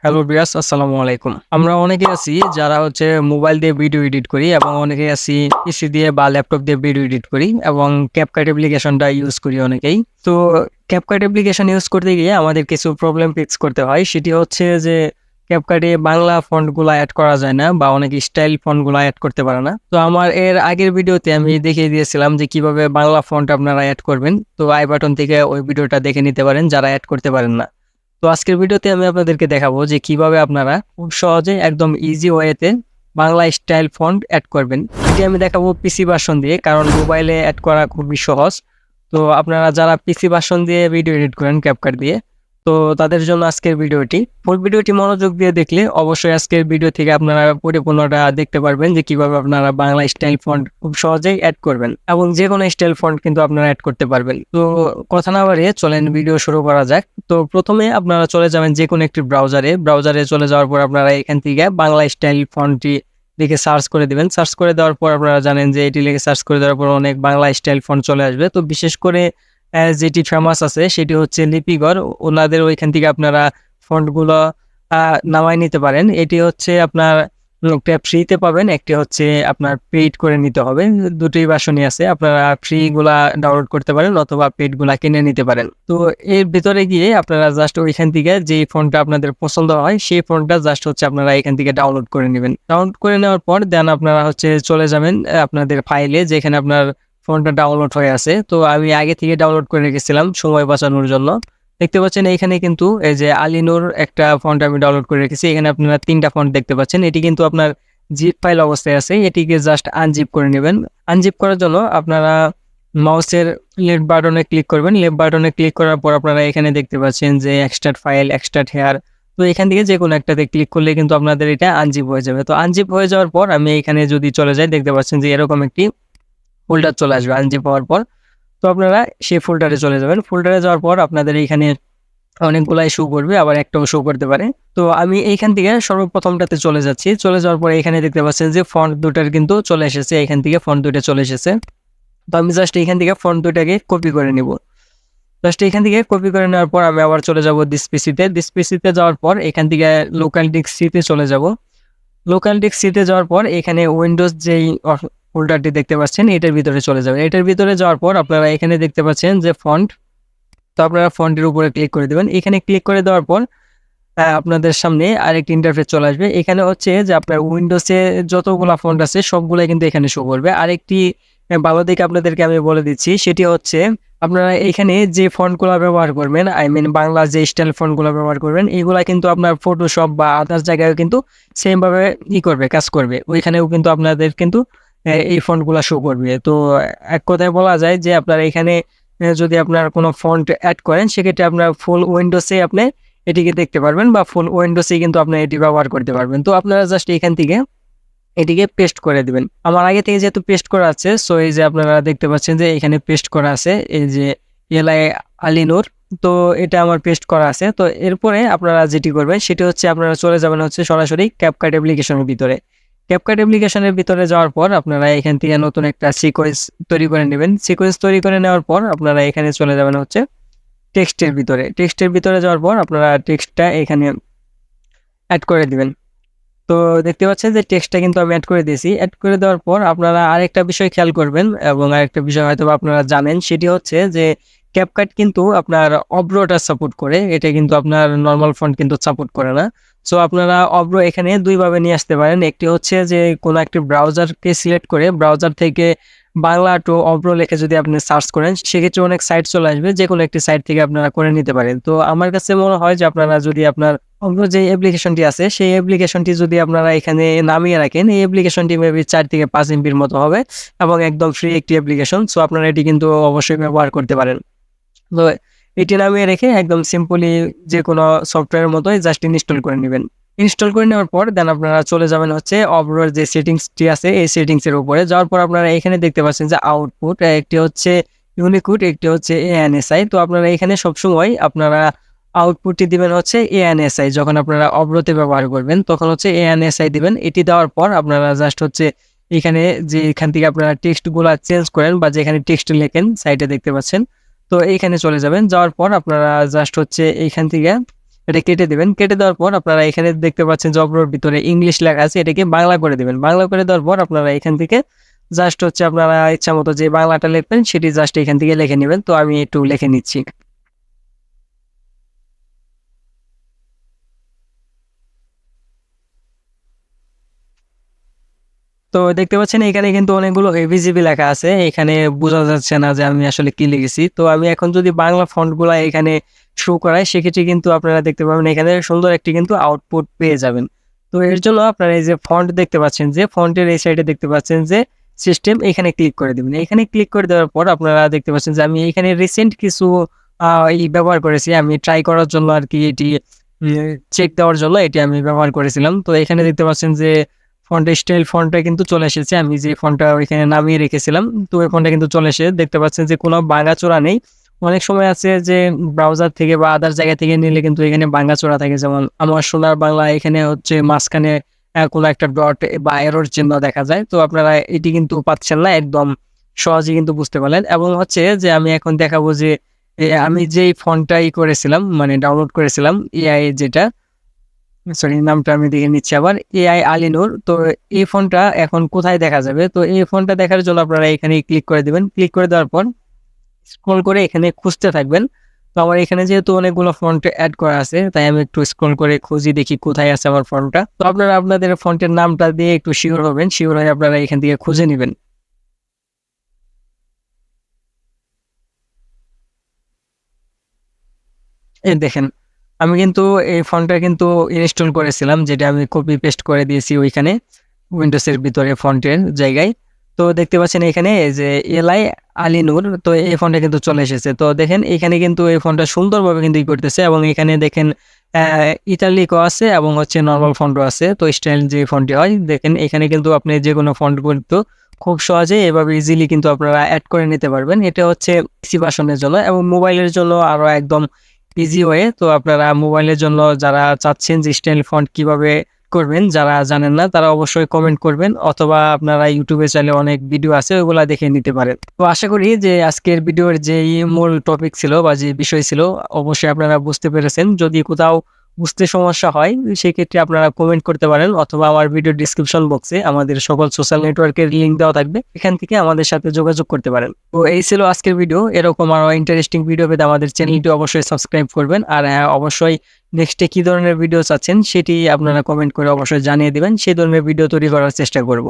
Hello viewers, আসসালামু আলাইকুম। আমরা অনেকে আছি যারা মোবাইল দিয়ে ভিডিও এডিট করি এবং অনেকে আছি পিসি দিয়ে বা ল্যাপটপ দিয়ে ভিডিও এডিট করি এবং ক্যাপকাট অ্যাপ্লিকেশনটা ইউজ করি অনেকেই। তো ক্যাপকাট অ্যাপ্লিকেশন ইউজ করতে গিয়ে আমাদের কিছু প্রবলেম ফিক্স করতে হয়। সেটি হচ্ছে যে ক্যাপকাটে বাংলা ফন্টগুলা এড করা যায় না বা অনেকে স্টাইল ফন্টগুলা এড করতে পারে না। তো আমার এর আগের ভিডিওতে আমি দেখিয়ে দিয়েছিলাম যে কিভাবে বাংলা ফন্ট আপনারা এড করবেন। তো আই বাটন থেকে ওই ভিডিওটা দেখে নিতে পারেন যারা এড করতে পারেন না। তো আজকের ভিডিওতে আমি আপনাদেরকে দেখাবো যে কিভাবে আপনারা খুব সহজে একদম ইজি ওয়েতে বাংলা স্টাইল ফন্ট অ্যাড করবেন। এটি আমি দেখাবো পিসি ভার্সন দিয়ে, কারণ মোবাইলে অ্যাড করা খুবই সহজ। তো আপনারা যারা পিসি ভার্সন দিয়ে ভিডিও এডিট করেন ক্যাপকাট দিয়ে, তো তাদের জন্য আজকের ভিডিওটি। ফুল ভিডিওটি মনোযোগ দিয়ে দেখলে অবশ্যই আজকের ভিডিও থেকে আপনারা পরিপূর্ণটা দেখতে পারবেন যে কিভাবে আপনারা বাংলা স্টাইল ফন্ট খুব সহজেই অ্যাড করবেন এবং যে কোনো স্টাইল ফন্ট কিন্তু আপনারা অ্যাড করতে পারবেন। তো কথা না বাড়িয়ে চলেন ভিডিও শুরু করা যাক। তো প্রথমে আপনারা চলে যাবেন যে কোনো একটি ব্রাউজারে চলে যাওয়ার পর আপনারা এখান থেকে বাংলা স্টাইল ফন্টটি লিখে সার্চ করে দিবেন। সার্চ করে দেওয়ার পর আপনারা জানেন যে এটি লিখে সার্চ করে দেওয়ার পর অনেক বাংলা স্টাইল ফন্ট চলে আসবে। তো বিশেষ করে যেটি ফেমাস আছে সেটি হচ্ছে লিপিগড়। ওনাদের ওইখান থেকে আপনারা ফন্টগুলো নামায় নিতে পারেন। এটি হচ্ছে আপনার একটা ফ্রিতে পাবেন, একটি হচ্ছে আপনার পেইড করে নিতে হবে। দুটোই ভার্সনই আছে, আপনারা ফ্রি গুলা ডাউনলোড করতে পারেন অথবা পেইড গুলা কিনে নিতে পারেন। তো এর ভিতরে গিয়ে আপনারা জাস্ট ওইখান থেকে যে ফন্টটা আপনাদের পছন্দ হয় সেই ফন্টটা জাস্ট হচ্ছে আপনারা এখান থেকে ডাউনলোড করে নেবেন। ডাউনলোড করে নেওয়ার পর দেন আপনারা চলে যাবেন আপনাদের ফাইলে যেখানে আপনার ফন্টটা ডাউনলোড হয়ে আছে। তো আমি আগে থেকে ডাউনলোড করে রেখেছিলাম সময় বাঁচানোর জন্য। দেখতে পাচ্ছেন এইখানে কিন্তু এই যে আলিনুর একটা ফন্ট আমি ডাউনলোড করে রেখেছি। এখানে আপনারা 3টা ফন্ট দেখতে পাচ্ছেন। এটি কিন্তু আপনার জিপ ফাইল অবস্থায় আছে। এটিকে জাস্ট আনজিপ করে নেবেন। আনজিপ করার জন্য আপনারা মাউসের লেফট বাটনে ক্লিক করবেন। লেফট বাটনে ক্লিক করার পর আপনারা এখানে দেখতে পাচ্ছেন যে এক্সট্রাক্ট ফাইল, এক্সট্রাক্ট হেয়ার। তো এখান থেকে যে কোনো একটাতে ক্লিক করলে কিন্তু আপনাদের এটা আনজিপ হয়ে যাবে। তো আনজিপ হয়ে যাওয়ার পর আমি এখানে যদি চলে যাই, দেখতে পাচ্ছেন যে এরকম একটি ফোল্ডার চলে আসবে আনজিপ হওয়ার পর। তো আপনারা সেই ফোল্ডারে চলে যাবেন। ফোল্ডারে যাওয়ার পর আপনাদের এইখানে অনেকগুলাই শো করবে, আবার একটাও শো করতে পারে। তো আমি এইখান থেকে সর্বপ্রথমটাতে চলে যাচ্ছি। চলে যাওয়ার পরে এখানে দেখতে পাচ্ছেন যে ফন্ট দুটার কিন্তু চলে এসেছে। এখান থেকে ফন্ট দুইটা চলে এসেছে। তো আমি জাস্ট এইখান থেকে ফন্ট দুইটাকে কপি করে নিব। জাস্ট এখান থেকে কপি করে নেওয়ার পর আমি আবার চলে যাব ডিসপিসিতে যাওয়ার পর এখান থেকে লোকাল ডিস্ক সিতে চলে যাব। লোকাল ডিস্ক সিতে যাওয়ার পর এখানে উইন্ডোজ যেই ফোল্ডারটি দেখতে পাচ্ছেন এটার ভিতরে চলে যাবেন। এটার ভিতরে যাওয়ার পর আপনারা এখানে দেখতে পাচ্ছেন যে ফন্ট। তো আপনারা ফন্টের উপরে ক্লিক করে দেবেন। এখানে ক্লিক করে দেওয়ার পর আপনাদের সামনে আরেকটি ইন্টারফেস চলে আসবে। এখানে হচ্ছে যে আপনার উইন্ডোজে যতগুলা ফন্ট আছে সবগুলাই কিন্তু এখানে শো করবে। আরেকটি ভালো দিক আপনাদেরকে আমি বলে দিচ্ছি, সেটি হচ্ছে আপনারা এখানে যে ফন্টগুলো ব্যবহার করবেন, আই মিন বাংলা যে স্টাইল ফন্টগুলো ব্যবহার করবেন, এগুলা কিন্তু আপনার ফটোশপ বা আদার্স জায়গায় কিন্তু সেমভাবে কাজ করবে। ওইখানেও কিন্তু আপনাদের কিন্তু এই ফন্টগুলো শো করবে। তো এক কথায় বলা যায় যে আপনারা এখানে যদি আপনার কোনো ফন্ট অ্যাড করেন সেক্ষেত্রে আপনার ফুল উইন্ডোজে আপনি এটিকে দেখতে পারবেন বা ফুল উইন্ডোজে কিন্তু আপনি এটি ব্যবহার করতে পারবেন। তো আপনারা জাস্ট এখান থেকে এটিকে পেস্ট করে দিবেন। আমার আগে থেকে যেহেতু পেস্ট করা আছে, সো এই যে আপনারা দেখতে পাচ্ছেন যে এখানে পেস্ট করা আছে এই যে এলআই আলিনুর। তো এটা আমার পেস্ট করা আছে। তো এরপরে আপনারা যেটি করবেন সেটি হচ্ছে আপনারা চলে যাবেন সরাসরি ক্যাপকাট অ্যাপ্লিকেশনের ভিতরে। ক্যাপকাট অ্যাপ্লিকেশনের ভিতরে যাওয়ার পর আপনারা এখান থেকে নতুন একটা সিকোয়েন্স তৈরি করে নেবেন। সিকোয়েন্স তৈরি করে নেওয়ার পর আপনারা এখানে চলে যাবেন টেক্সটের ভিতরে যাওয়ার পর আপনারা টেক্সটটা এখানে অ্যাড করে দিবেন। তো দেখতে পাচ্ছেন যে টেক্সটটা কিন্তু আমি অ্যাড করে দিয়েছি। অ্যাড করে দেওয়ার পর আপনারা আরেকটা বিষয় খেয়াল করবেন এবং আরেকটা বিষয় হয়তো আপনারা জানেন, সেটি হচ্ছে যে ক্যাপকাট কিন্তু আপনার অব্রোটা সাপোর্ট করে। এটা কিন্তু আপনার নর্মাল ফন্ট কিন্তু সাপোর্ট করে না। সো আপনারা অব্র এখানে দুইভাবে নিয়ে আসতে পারেন। একটি হচ্ছে যে কোনো একটি ব্রাউজারকে সিলেক্ট করে ব্রাউজার থেকে বাংলা টু অব্র লিখে যদি আপনি সার্চ করেন সেক্ষেত্রে অনেক সাইট চলে আসবে। যে কোনো একটি সাইট থেকে আপনারা করে নিতে পারেন। তো আমার কাছে মনে হয় যে আপনারা যদি আপনার অন্য যে অ্যাপ্লিকেশনটি আছে সেই অ্যাপ্লিকেশনটি যদি আপনারা এখানে নামিয়ে রাখেন, এই অ্যাপ্লিকেশনটি মেবি 4 থেকে 5 এমবির মতো হবে এবং একদম ফ্রি একটি অ্যাপ্লিকেশন। সো আপনারা এটি কিন্তু অবশ্যই ব্যবহার করতে পারেন। তো এটি নামিয়ে রেখে একদম সিম্পলি যে কোনো সফটওয়্যারের মতোই জাস্ট ইনস্টল করে নেবেন। ইনস্টল করে নেওয়ার পর দেন আপনারা চলে যাবেন অব্রোর যে সেটিংসটি আছে এই সেটিংসের উপরে। যাওয়ার পর আপনারা এখানে দেখতে পাচ্ছেন যে আউটপুট, একটি হচ্ছে ইউনিকোড, একটি হচ্ছে এএনএসআই। তো আপনারা এখানে সবসময় আপনারা আউটপুটটি দিবেন এএনএসআই। যখন আপনারা অব্রোতে ব্যবহার করবেন তখন এএনএসআই দিবেন। এটি দেওয়ার পর আপনারা জাস্ট এখানে যে এখান থেকে আপনারা টেক্সটগুলো চেঞ্জ করেন বা যেখানে টেক্সট লেখেন সাইটে দেখতে পাচ্ছেন। তো এইখানে চলে যাবেন। যাওয়ার পর আপনারা জাস্ট এইখান থেকে এটা কেটে দিবেন। কেটে দেওয়ার পর আপনারা এখানে দেখতে পাচ্ছেন যে অপরের ভিতরে ইংলিশ লেখা আছে, এটাকে বাংলা করে দিবেন। বাংলা করে দেওয়ার পর আপনারা এখান থেকে জাস্ট হচ্ছে আপনারা ইচ্ছামতো যে বাংলাটা লিখবেন সেটি জাস্ট এখান থেকে লিখে নিবেন। তো আমি একটু লিখে নিচ্ছি। তো দেখতে পাচ্ছেন এখানে কিন্তু অনেকগুলো এবিসিডি লেখা আছে। এখানে বোঝা যাচ্ছে না যে আমি আসলে কি লিখেছি। তো আমি এখন যদি বাংলা ফন্টগুলা এখানে শো করাই, সেক্ষেত্রে কিন্তু আপনারা দেখতে পাবেন এখানে সুন্দর একটি কিন্তু আউটপুট পেয়ে যাবেন। তো এর জন্য আপনারা এই যে ফন্ট দেখতে পাচ্ছেন, যে ফন্টের এই সাইডে দেখতে পাচ্ছেন যে সিস্টেম, এখানে ক্লিক করে দিবেন। এখানে ক্লিক করে দেওয়ার পর আপনারা দেখতে পাচ্ছেন যে আমি এখানে রিসেন্ট কিছু ব্যবহার করেছি। আমি ট্রাই করার জন্য আরকি এটি চেক দেওয়ার জন্য এটি আমি ব্যবহার করেছিলাম। তো এখানে দেখতে পাচ্ছেন যে ফন্টের স্টাইল ফন্টটা কিন্তু চলে এসেছে। আমি যে ফন্টটা ওইখানে নামিয়ে রেখেছিলাম, তো ওই ফন্টটা কিন্তু চলে এসে দেখতে পাচ্ছেন যে কোনো ভাঙাচোরা নেই। অনেক সময় আছে যে ব্রাউজার থেকে বা আদার জায়গা থেকে নিলে কিন্তু এখানে ভাঙাচোরা থাকে। যেমন আমার সোনার বাংলা এখানে হচ্ছে মাঝখানে কোনো একটা ডট বা এরর চিহ্ন দেখা যায়। তো আপনারা এটি কিন্তু পাচ্ছেন না, একদম সহজেই কিন্তু বুঝতে পারলেন। এবং হচ্ছে যে আমি এখন দেখাবো যে আমি যেই ফন্টটাই করেছিলাম, মানে ডাউনলোড করেছিলাম এআই যেটা, সরি নামটা আমি দেখে নিচ্ছি আবার, এআই আলিনুর। তো এই ফোনটা এখন কোথায় দেখা যাবে? তো এই ফোনটা দেখার জন্য আপনারা এখানে ক্লিক করে দিবেন। ক্লিক করে দেওয়ার পর স্ক্রল করে এখানে খুঁজতে থাকবেন। তো আমার এখানে যেহেতু অনেকগুলো ফন্ট এড করা আছে, তাই আমি একটু স্ক্রল করে খুঁজি দেখি কোথায় আছে আমার ফন্টটা। তো আপনারা আপনাদের ফন্টের নামটা দিয়ে একটু শিওর হবেন। শিওর হয়ে আপনারা এখান থেকে খুঁজে নিবেন। এই দেখেন, আমি কিন্তু এই ফন্টটা কিন্তু ইনস্টল করেছিলাম, যেটা আমি কপি পেস্ট করে দিয়েছি ওইখানে উইন্ডোজের ভিতরে ফন্টের জায়গায়। তো দেখতে পাচ্ছেন এখানে যে এলআই আলিনুর, তো এই ফন্টটা কিন্তু চলে এসেছে। তো দেখেন এখানে কিন্তু এই ফন্টটা সুন্দরভাবে কিন্তু করতেছে, এবং এখানে দেখেন ইটালিকও আছে এবং হচ্ছে নর্মাল ফন্টও আছে। তো স্টাইল যে ফন্টটি হয়, দেখেন এখানে কিন্তু আপনি যে কোনো ফন্ট কিন্তু খুব সহজে এভাবে ইজিলি কিন্তু আপনারা অ্যাড করে নিতে পারবেন। এটা হচ্ছে পিসি ভার্সনের জন্য, এবং মোবাইলের জন্য আরো একদম ইজি ওয়ে। তো আপনারা মোবাইলের জন্য যারা চাচ্ছেন যে স্টাইল ফন্ট কিভাবে করবেন, যারা জানেন না তারা অবশ্যই কমেন্ট করবেন, অথবা আপনারা ইউটিউবে চাইলে অনেক ভিডিও আছে ওইগুলা দেখে নিতে পারেন। তো আশা করি যে আজকের ভিডিওর যেই মূল টপিক ছিল বা যে বিষয় ছিল, অবশ্যই আপনারা বুঝতে পেরেছেন। যদি কোথাও বুঝতে সমস্যা হয়, সেক্ষেত্রে আপনারা কমেন্ট করতে পারেন, অথবা আমার ভিডিও ডিসক্রিপশন বক্সে আমাদের সকল সোশ্যাল নেটওয়ার্কের লিঙ্ক দেওয়া থাকবে, এখান থেকে আমাদের সাথে যোগাযোগ করতে পারেন। তো এই ছিল আজকের ভিডিও। এরকম আরো ইন্টারেস্টিং ভিডিও পেতে আমাদের চ্যানেলটি অবশ্যই সাবস্ক্রাইব করবেন। আর হ্যাঁ, অবশ্যই নেক্সটে কি ধরনের ভিডিও চাচ্ছেন সেটি আপনারা কমেন্ট করে অবশ্যই জানিয়ে দিবেন। সেই ধরনের ভিডিও তৈরি করার চেষ্টা করব।